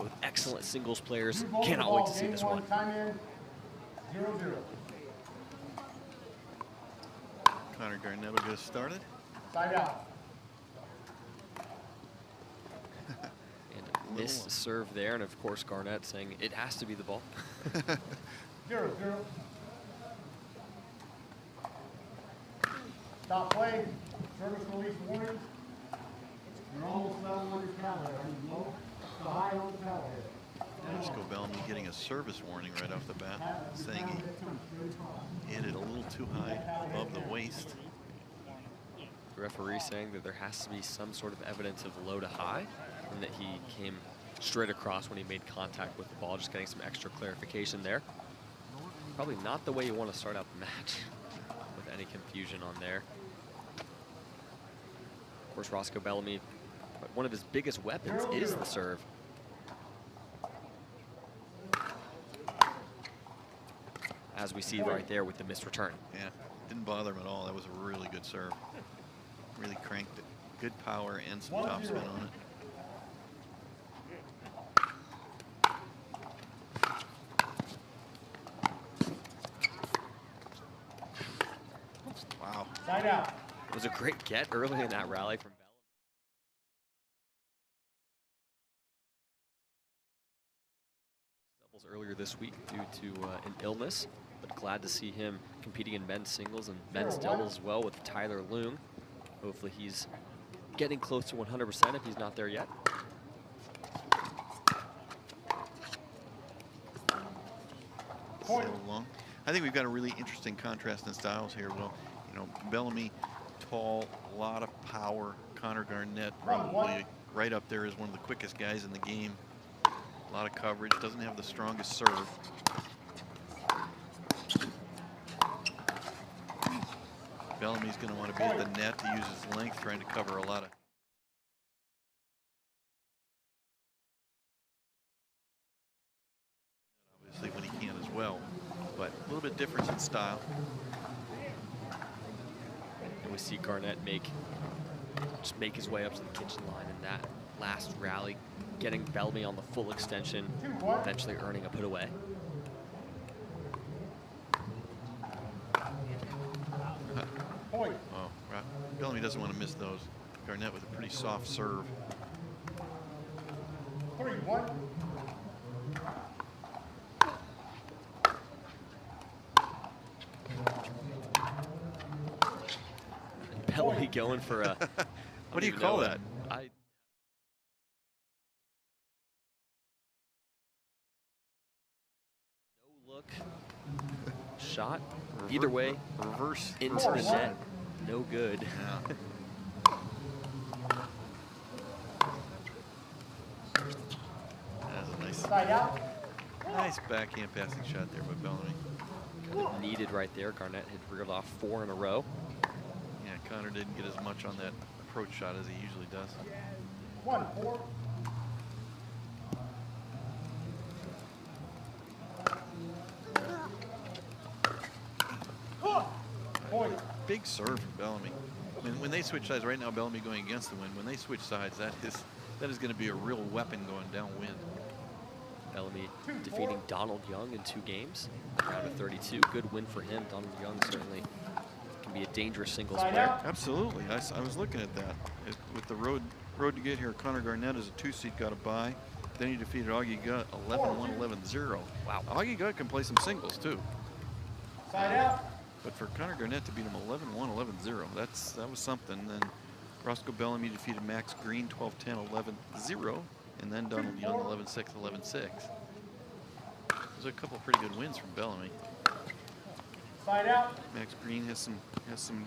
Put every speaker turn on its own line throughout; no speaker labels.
both excellent singles players. Cannot wait to see this one.
Time in, 0-0.
Connor Garnett will get us started.
Side out.
And missed serve there, and of course Garnett saying it has to be the ball.
0-0. Stop play. Service release warning. You're almost level on your paddle head. Low to high on the paddle head.
Roscoe Bellamy getting a service warning right off the bat, saying he hit it a little too high above the waist.
The referee saying that there has to be some sort of evidence of low to high, and that he came straight across when he made contact with the ball. Just getting some extra clarification there. Probably not the way you want to start out the match with any confusion on there. Of course, Roscoe Bellamy, one of his biggest weapons is the serve. As we see right there with the missed return.
Yeah, didn't bother him at all. That was a really good serve. Really cranked it. Good power and some topspin on it. Wow.
Side out.
It was a great get early in that rally from Bellamy. Doubles earlier this week due to an illness, but glad to see him competing in men's singles and men's doubles as well with Tyler Loong. Hopefully he's getting close to 100% if he's not there yet.
So long. I think we've got a really interesting contrast in styles here. Well, you know, Bellamy, tall, a lot of power. Connor Garnett probably right up there as one of the quickest guys in the game. A lot of coverage, doesn't have the strongest serve. Bellamy's going to want to be at the net to use his length, trying to cover a lot of. Obviously, when he can as well, but a little bit difference in style.
And we see Garnett just make his way up to the kitchen line in that last rally, getting Bellamy on the full extension, eventually earning a put away.
Point.
Oh, right. Bellamy doesn't want to miss those. Garnett with a pretty soft serve.
3-1.
Bellamy going for a.
What do you call that?
No look shot. Either way,
reverse
into the net. No good.
Yeah. That's a nice,
Side out.
nice backhand passing shot there by Bellamy.
Kind of needed right there. Garnett had reeled off 4 in a row.
Yeah, Connor didn't get as much on that approach shot as he usually does.
1-4. Point.
Big serve from Bellamy. When they switch sides right now, Bellamy going against the wind. When they switch sides, that is going to be a real weapon going downwind.
Bellamy defeating Donald Young in 2 games. Round of 32. Good win for him. Donald Young certainly can be a dangerous singles player.
Absolutely. I was looking at that. With the road to get here, Connor Garnett as a 2-seed got a bye. Then he defeated Augie Gutt 11-1, 11-0.
Wow.
Augie Gutt can play some singles too.
Side out.
But for Connor Garnett to beat him 11-1, 11-0, that was something. Then Roscoe Bellamy defeated Max Green 12-10, 11-0, and then Donald Young 11-6, 11-6. Those are a couple of pretty good wins from Bellamy.
Side out.
Max Green has some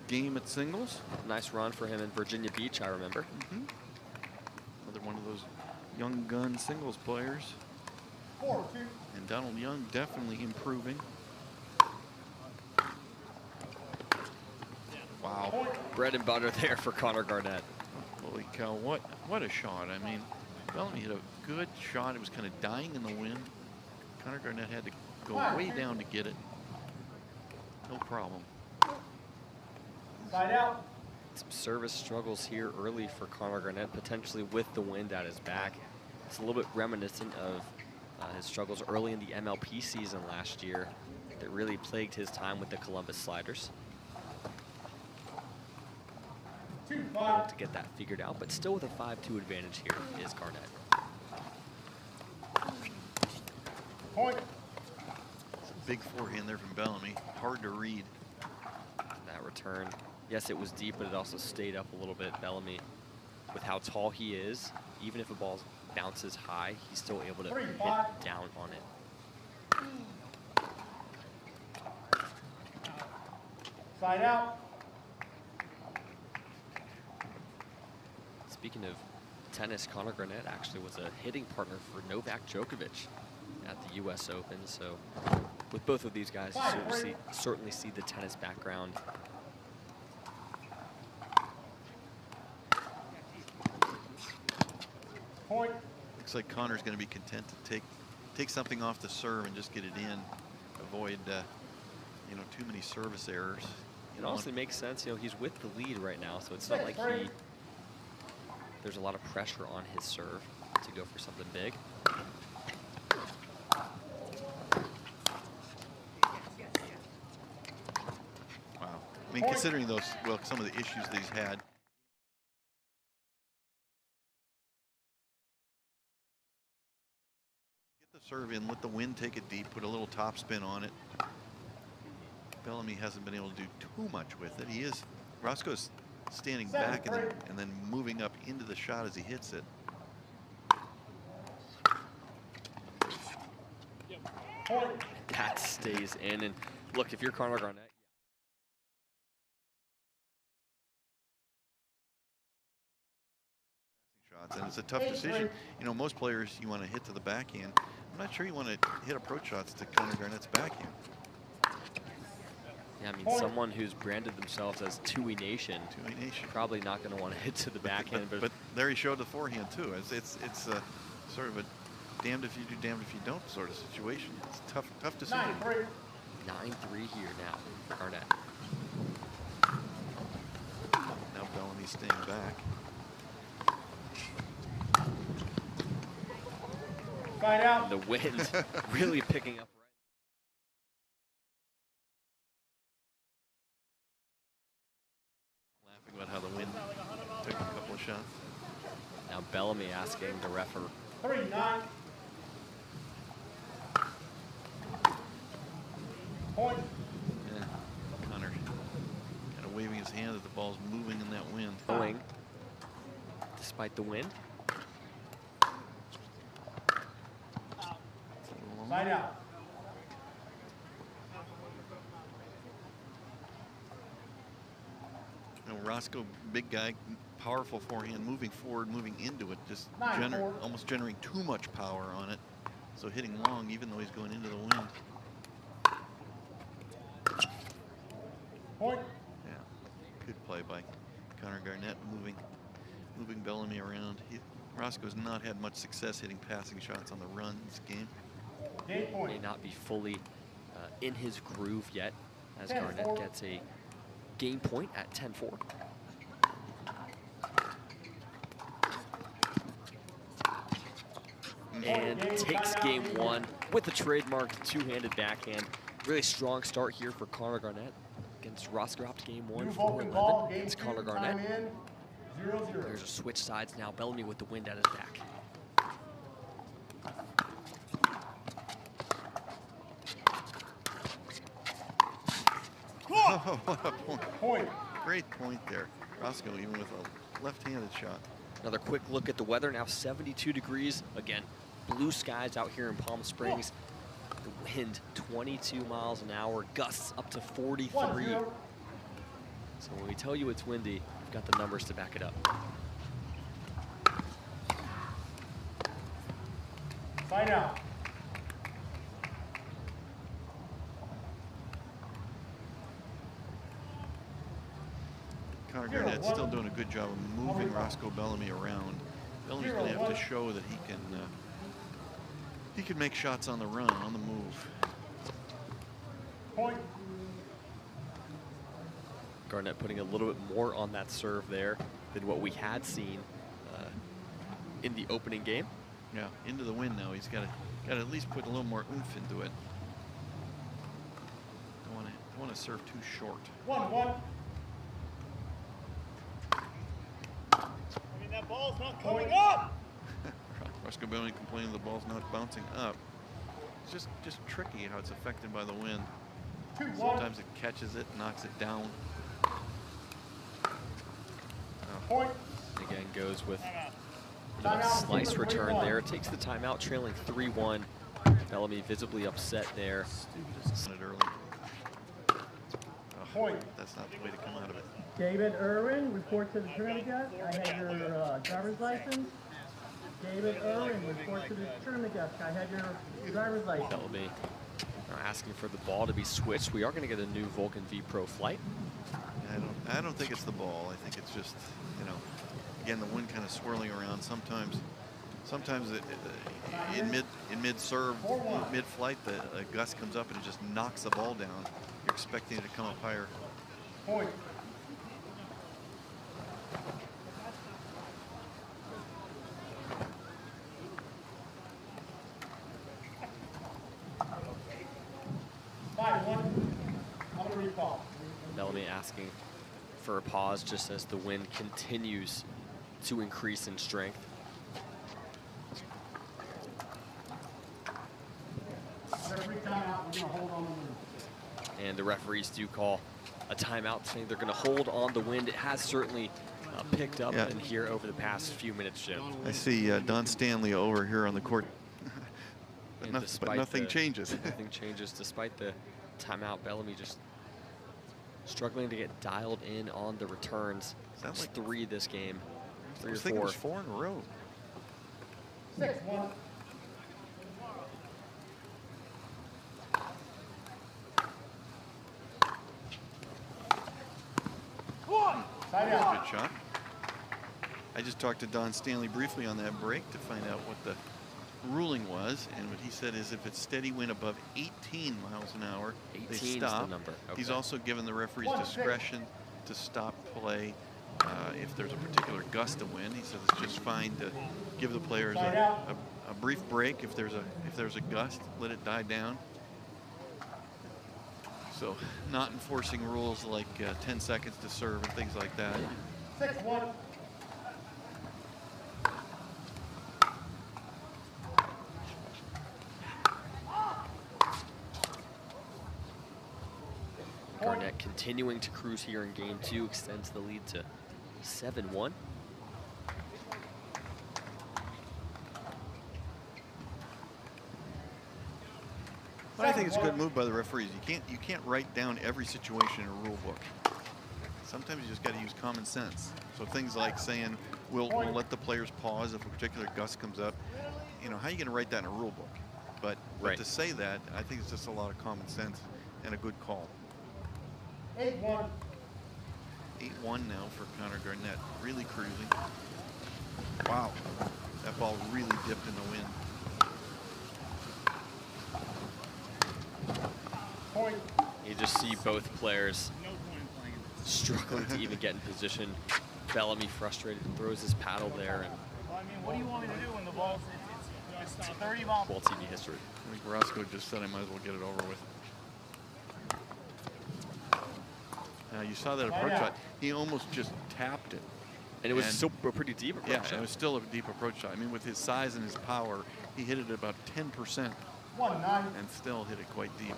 game at singles.
Nice run for him in Virginia Beach, I remember.
Another one of those young gun singles players.
4-2.
And Donald Young definitely improving. Wow.
Bread and butter there for Connor Garnett.
Holy cow, what a shot. I mean, Bellamy hit a good shot. It was kind of dying in the wind. Connor Garnett had to go way down to get it. No problem.
Side out.
Some service struggles here early for Connor Garnett, potentially with the wind at his back. It's a little bit reminiscent of his struggles early in the MLP season last year that really plagued his time with the Columbus Sliders. Able to get that figured out, but still with a 5-2 advantage here is Garnett.
Point.
It's a big forehand there from Bellamy. Hard to read.
That return, yes, it was deep, but it also stayed up a little bit. Bellamy, with how tall he is, even if a ball bounces high, he's still able to hit down on it.
Side out.
Speaking of tennis, Connor Garnett actually was a hitting partner for Novak Djokovic at the U.S. Open. So with both of these guys, you certainly see the tennis background.
Point.
Looks like Connor's going to be content to take something off the serve and just get it in. Avoid, you know, too many service errors.
It honestly makes sense. You know, he's with the lead right now, so it's not like there's a lot of pressure on his serve to go for something big.
Wow. I mean, considering those, well, some of the issues that he's had. Get the serve in, let the wind take it deep, put a little top spin on it. Bellamy hasn't been able to do too much with it. Roscoe's standing back and then moving up into the shot as he hits it.
That stays in, and look, if you're Connor Garnett,
shots, and it's a tough decision. You know, most players you want to hit to the backhand. I'm not sure you want to hit approach shots to Connor Garnett's backhand.
yeah, I mean, someone who's branded themselves as Tui Nation, probably not going to want to hit to the backhand.
But there he showed the forehand too. It's sort of a damned if you do, damned if you don't sort of situation. It's a tough decision.
9-3 here now for Garnett.
Now Bellamy's staying back.
Side out.
The wind really picking up.
Laughing about how the wind took a couple of shots.
Now Bellamy asking the referee.
3-9. Point.
Yeah, Connor kind of waving his hand as the ball's moving in that wind.
Going, despite the wind.
Side out.
You know, Roscoe, big guy, powerful forehand, moving forward, moving into it, just almost generating too much power on it. So hitting long, even though he's going into the wind.
Point.
Yeah, good play by Connor Garnett, moving Bellamy around. Roscoe's not had much success hitting passing shots on the run this game.
May not be fully in his groove yet, as Garnett gets a game point at 10-4. And takes game one with the trademark two-handed backhand. Really strong start here for Connor Garnett against Roscoe. Dropped game one, 4-11 against Connor Garnett. There's a switch sides now. Bellamy with the wind at his back.
Oh, what a point. Great point there. Roscoe even with a left-handed shot.
Another quick look at the weather. Now 72 degrees. Again, blue skies out here in Palm Springs. The wind 22 miles an hour, gusts up to 43. So when we tell you it's windy, we've got the numbers to back it up.
Side out.
Connor Garnett's still doing a good job of moving Roscoe Bellamy around. Bellamy's going to have to show that he can make shots on the run, on the move.
Point.
Garnett putting a little bit more on that serve there than what we had seen in the opening game.
Yeah, into the wind now. He's got to at least put a little more oomph into it. Don't want to serve too short.
1-1. I mean, that ball's not coming up.
Roscoe Bellamy complaining the ball's not bouncing up. It's just tricky how it's affected by the wind. Sometimes it catches it, knocks it down.
Point.
Again, goes with a slice return there. Takes the timeout, trailing 3-1. Bellamy visibly upset there.
Early.
Point.
That's not the way to come out of it.
David Irwin, report to the tournament desk. I have your driver's license. David Irwin, report to the tournament desk. I have your driver's license.
Bellamy asking for the ball to be switched. We are going to get a new Vulcan V Pro flight.
I don't think it's the ball. I think it's just, you know, again, the wind kind of swirling around. Sometimes in mid serve, mid flight, a gust comes up and it just knocks the ball down. You're expecting it to come up higher.
Point.
Bellamy asking for a pause just as the wind continues to increase in strength. And the referees do call a timeout, saying they're going to hold on the wind. It has certainly picked up in here over the past few minutes, Jim.
I see Don Stanley over here on the court. but nothing changes.
Nothing changes despite the timeout. Bellamy just struggling to get dialed in on the returns. Sounds like 3 this game. 3 or 4.
I think it was 4 in a row.
6-1.
Good shot. I just talked to Don Stanley briefly on that break to find out what the ruling was, and what he said is if it's steady wind above 18 miles an hour, they stop.
The number. Okay.
He's also given the referees discretion to stop play if there's a particular gust of wind. He says it's just fine to give the players a brief break if there's a gust, let it die down. So not enforcing rules like 10 seconds to serve and things like that.
6-1.
Garnett continuing to cruise here in game 2, extends the lead to 7-1.
I think it's a good move by the referees. You can't write down every situation in a rule book. Sometimes you just got to use common sense. So things like saying we'll let the players pause if a particular gust comes up. You know, how are you going to write that in a rule book? But to say that, I think it's just a lot of common sense and a good call.
8-1.
8-1 now for Connor Garnett. Really cruising. Wow, that ball really dipped in the wind.
Point.
You just see both players struggling to even get in position. Bellamy frustrated and throws his paddle there. And
I mean, what do you want me to do when the ball's it's 30 miles?
Ball TV history.
I think Roscoe just said I might as well get it over with. Now you saw that approach shot. He almost just tapped it.
And it was still a pretty deep approach shot.
Yeah, it was still a deep approach shot. I mean, with his size and his power, he hit it at about 10%.
1-9.
And still hit it quite deep.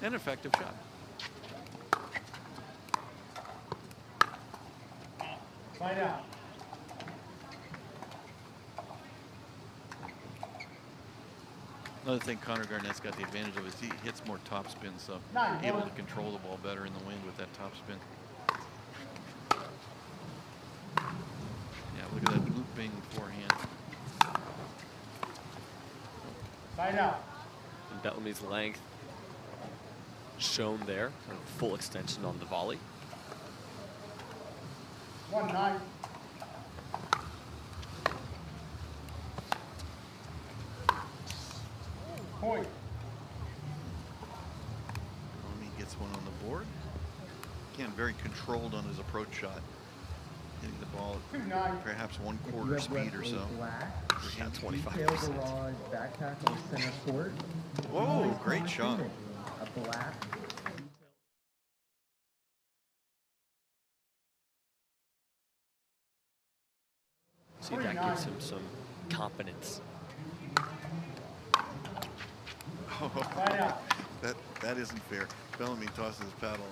An effective shot.
Find out.
Another thing Connor Garnett's got the advantage of is he hits more topspin, so able to control the ball better in the wind with that topspin. Yeah, look at that looping forehand.
Find out.
And Bellamy's length shown there, full extension on the volley.
1-9. Point.
Bellamy gets one on the board. Again, very controlled on his approach shot. Hitting the ball at perhaps 1/4 speed or so.
Yeah, 25%.
Detail garage backpack on center court.
Whoa, great shot.
A black.
See, that gives him some confidence.
Oh, that isn't fair. Bellamy tosses his paddle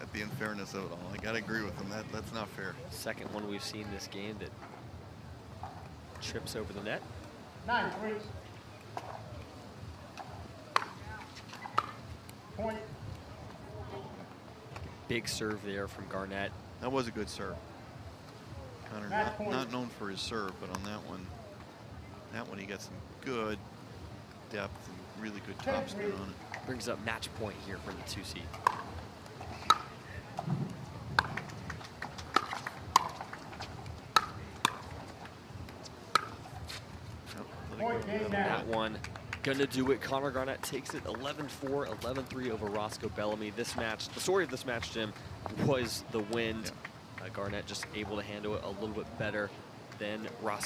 at the unfairness of it all. I gotta agree with him. That's not fair.
Second one we've seen this game that trips over the net.
9-3. Point.
Big serve there from Garnett.
That was a good serve. Connor not known for his serve, but on that one he got some good depth and really good topspin on it.
Brings up match point here for the 2 seed. That one gonna do it. Connor Garnett takes it 11-4, 11-3 over Roscoe Bellamy. This match, the story of this match, Jim, was the wind. Garnett just able to handle it a little bit better than Roscoe.